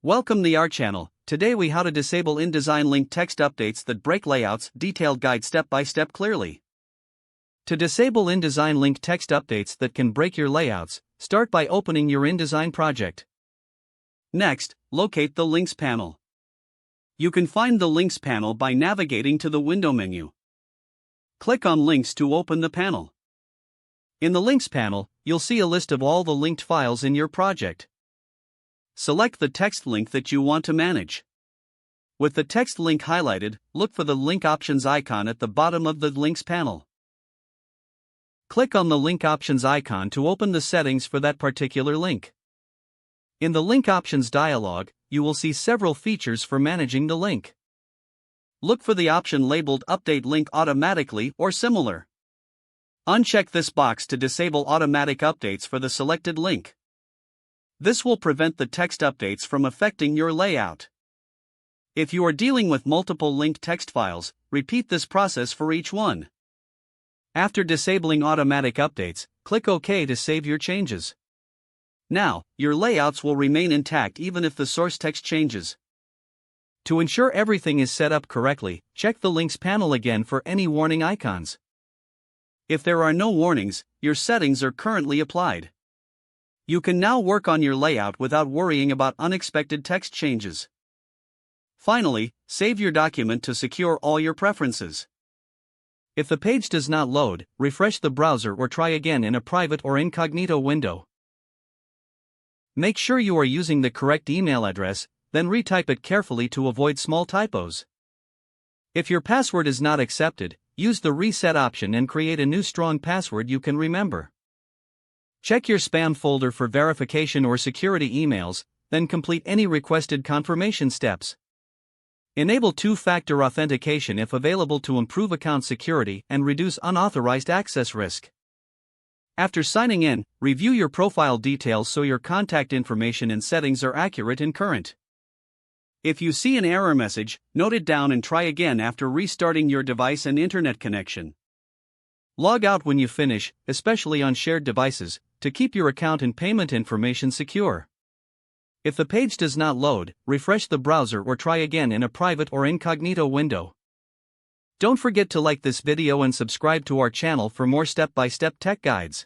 Welcome to our channel. Today we how to disable InDesign link text updates that break layouts, detailed guide step by step clearly. To disable InDesign link text updates that can break your layouts, start by opening your InDesign project. Next, locate the Links panel. You can find the Links panel by navigating to the window menu. Click on Links to open the panel. In the Links panel, you'll see a list of all the linked files in your project. Select the text link that you want to manage. With the text link highlighted, look for the Link Options icon at the bottom of the Links panel. Click on the Link Options icon to open the settings for that particular link. In the Link Options dialog, you will see several features for managing the link. Look for the option labeled Update Link Automatically or similar. Uncheck this box to disable automatic updates for the selected link. This will prevent the text updates from affecting your layout. If you are dealing with multiple linked text files, repeat this process for each one. After disabling automatic updates, click OK to save your changes. Now, your layouts will remain intact even if the source text changes. To ensure everything is set up correctly, check the Links panel again for any warning icons. If there are no warnings, your settings are currently applied. You can now work on your layout without worrying about unexpected text changes. Finally, save your document to secure all your preferences. If the page does not load, refresh the browser or try again in a private or incognito window. Make sure you are using the correct email address, then retype it carefully to avoid small typos. If your password is not accepted, use the reset option and create a new strong password you can remember. Check your spam folder for verification or security emails, then complete any requested confirmation steps. Enable two-factor authentication if available to improve account security and reduce unauthorized access risk. After signing in, review your profile details so your contact information and settings are accurate and current. If you see an error message, note it down and try again after restarting your device and internet connection. Log out when you finish, especially on shared devices, to keep your account and payment information secure. If the page does not load, refresh the browser or try again in a private or incognito window. Don't forget to like this video and subscribe to our channel for more step-by-step tech guides.